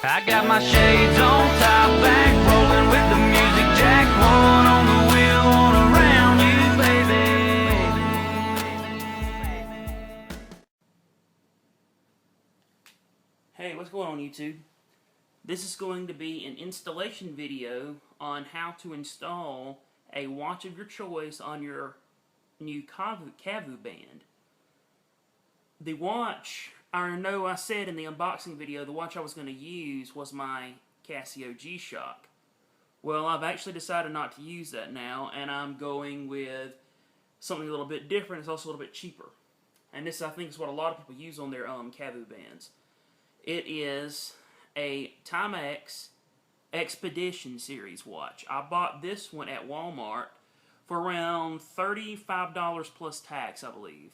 I got my shades on, top back, rolling with the music jack, one on the wheel, one around you, baby. Hey, what's going on, YouTube? This is going to be an installation video on how to install a watch of your choice on your new KAVU band. The watch, I know I said in the unboxing video, the watch I was going to use was my Casio G-Shock. Well, I've actually decided not to use that now, and I'm going with something a little bit different. It's also a little bit cheaper. And this, I think, is what a lot of people use on their KAVU bands. It is a Timex Expedition Series watch. I bought this one at Walmart for around $35 plus tax, I believe.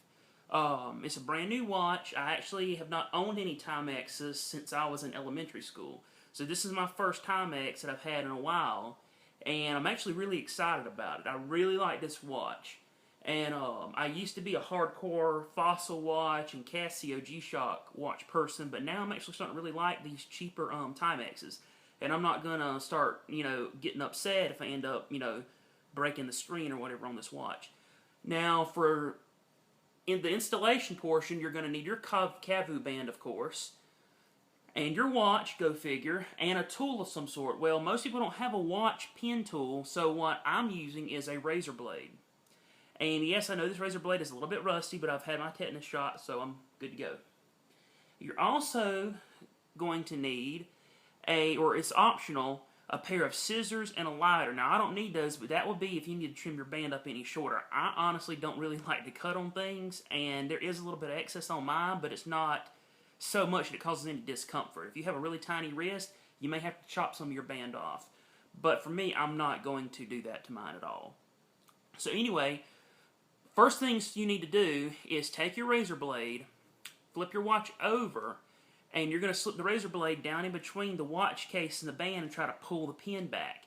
It's a brand new watch. I actually have not owned any Timexes since I was in elementary school. So this is my first Timex that I've had in a while, and I'm actually really excited about it. I really like this watch. And I used to be a hardcore Fossil watch and Casio G-Shock watch person, but now I'm actually starting to really like these cheaper Timexes. And I'm not going to start, getting upset if I end up, breaking the screen or whatever on this watch. Now, in the installation portion, you're going to need your KAVU band, of course, and your watch, go figure, and a tool of some sort. Well, most people don't have a watch pen tool, so what I'm using is a razor blade. And yes, I know this razor blade is a little bit rusty, but I've had my tetanus shot, so I'm good to go. You're also going to need or it's optional, a pair of scissors and a lighter. Now, I don't need those, but that would be if you need to trim your band up any shorter. I honestly don't really like to cut on things, and there is a little bit of excess on mine, but it's not so much that it causes any discomfort. If you have a really tiny wrist, you may have to chop some of your band off. But for me, I'm not going to do that to mine at all. So anyway, first things you need to do is take your razor blade, flip your watch over, and you're going to slip the razor blade down in between the watch case and the band and try to pull the pin back.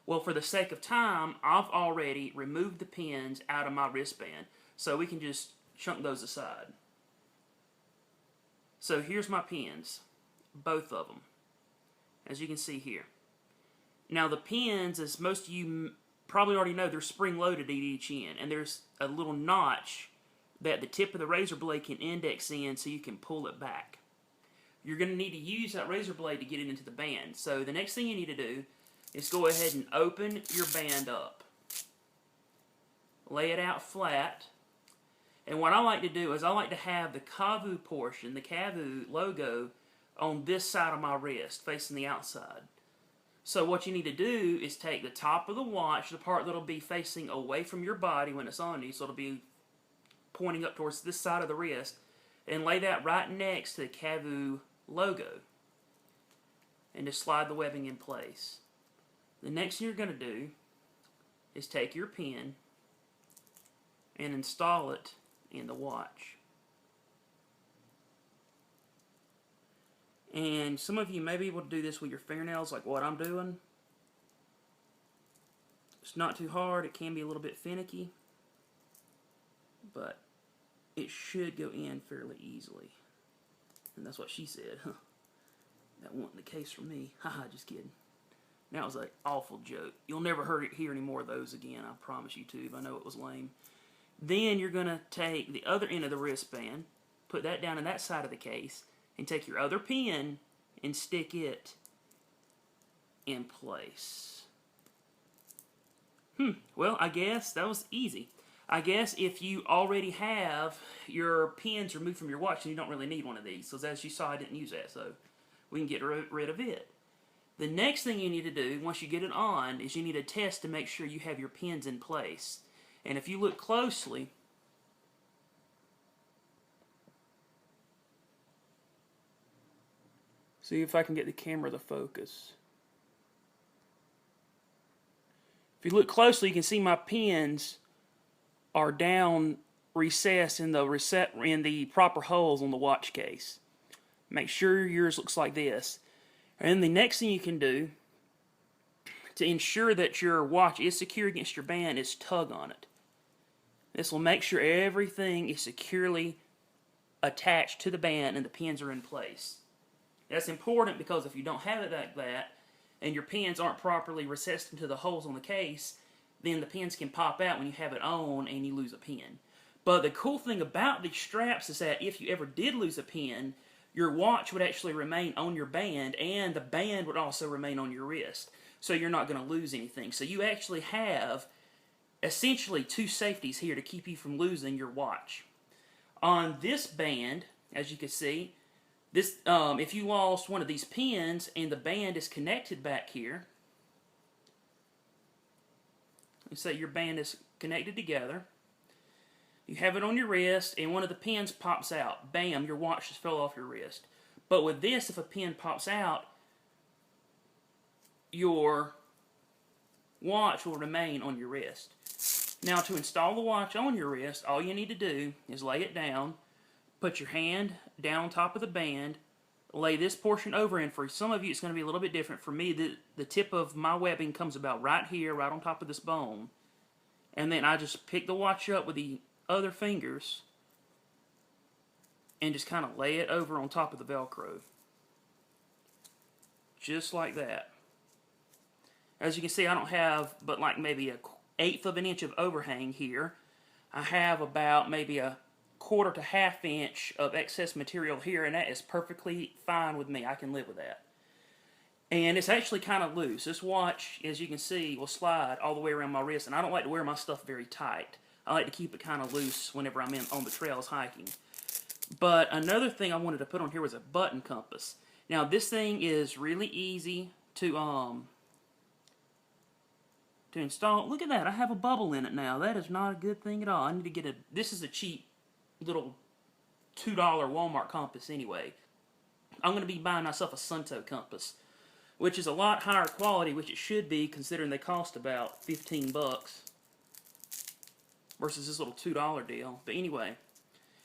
Well, for the sake of time, I've already removed the pins out of my wristband, so we can just chunk those aside. So here's my pins, both of them, as you can see here. Now the pins, as most of you probably already know, they're spring-loaded at each end, and there's a little notch that the tip of the razor blade can index in so you can pull it back. You're going to need to use that razor blade to get it into the band. So the next thing you need to do is go ahead and open your band up. Lay it out flat. And what I like to do is I like to have the KAVU portion, the KAVU logo, on this side of my wrist, facing the outside. So what you need to do is take the top of the watch, the part that'll be facing away from your body when it's on you, so it'll be pointing up towards this side of the wrist, and lay that right next to the KAVU logo, and just slide the webbing in place. The next thing you're going to do is take your pin and install it in the watch. And some of you may be able to do this with your fingernails like what I'm doing. It's not too hard. It can be a little bit finicky, but it should go in fairly easily. And that's what she said. Huh. That wasn't the case for me. Haha, just kidding. That was an awful joke. You'll never hear any more of those again, I promise you, tube. I know it was lame. Then you're going to take the other end of the wristband, put that down in that side of the case, and take your other pin and stick it in place. Well, I guess that was easy. I guess if you already have your pins removed from your watch, then you don't really need one of these. So as you saw, I didn't use that, so we can get rid of it. The next thing you need to do, once you get it on, is you need to test to make sure you have your pins in place. And if you look closely, see if I can get the camera to focus. If you look closely, you can see my pins are down recessed in the proper holes on the watch case. Make sure yours looks like this. And the next thing you can do to ensure that your watch is secure against your band is tug on it. This will make sure everything is securely attached to the band and the pins are in place. That's important because if you don't have it like that, and your pins aren't properly recessed into the holes on the case, then the pins can pop out when you have it on and you lose a pin. But the cool thing about these straps is that if you ever did lose a pin, your watch would actually remain on your band, and the band would also remain on your wrist. So you're not going to lose anything. So you actually have essentially two safeties here to keep you from losing your watch. On this band, as you can see, this if you lost one of these pins and the band is connected back here, let's say your band is connected together, you have it on your wrist and one of the pins pops out. Bam, your watch just fell off your wrist. But with this, if a pin pops out, your watch will remain on your wrist. Now, to install the watch on your wrist, all you need to do is lay it down, put your hand down on top of the band, lay this portion over, and for some of you it's going to be a little bit different. For me, the tip of my webbing comes about right here, right on top of this bone. And then I just pick the watch up with the other fingers and just kind of lay it over on top of the Velcro. Just like that. As you can see, I don't have but like maybe a 1/8 of an inch of overhang here. I have about maybe a 1/4 to 1/2 inch of excess material here, and that is perfectly fine with me. I can live with that. And it's actually kind of loose. This watch, as you can see, will slide all the way around my wrist, and I don't like to wear my stuff very tight. I like to keep it kind of loose whenever I'm on the trails hiking. But another thing I wanted to put on here was a button compass. Now, this thing is really easy to install. Look at that, I have a bubble in it now. That is not a good thing at all. I need to get this is a cheap little $2 Walmart compass anyway. I'm going to be buying myself a Sunto compass, which is a lot higher quality, which it should be considering they cost about 15 bucks versus this little $2 deal. But anyway,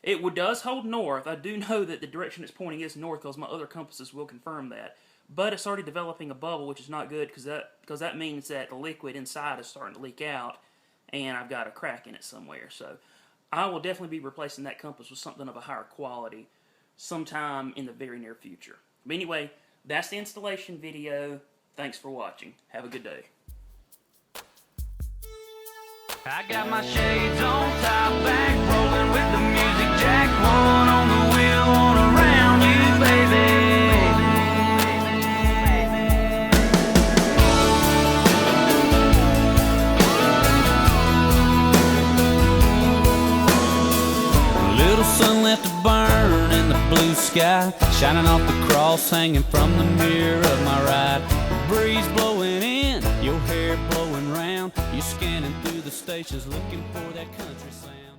it does hold north. I do know that the direction it's pointing is north because my other compasses will confirm that. But it's already developing a bubble, which is not good because that means that the liquid inside is starting to leak out, and I've got a crack in it somewhere. So I will definitely be replacing that compass with something of a higher quality sometime in the very near future. But anyway, that's the installation video. Thanks for watching. Have a good day. I got my shades on, top back, rolling with the music jack, one on the wheel, one around you, baby. Little sun left to burn in the blue sky, shining off the cross hanging from the mirror of my ride. The breeze blowing in, your hair blowing round, you scanning through the stations looking for that country sound.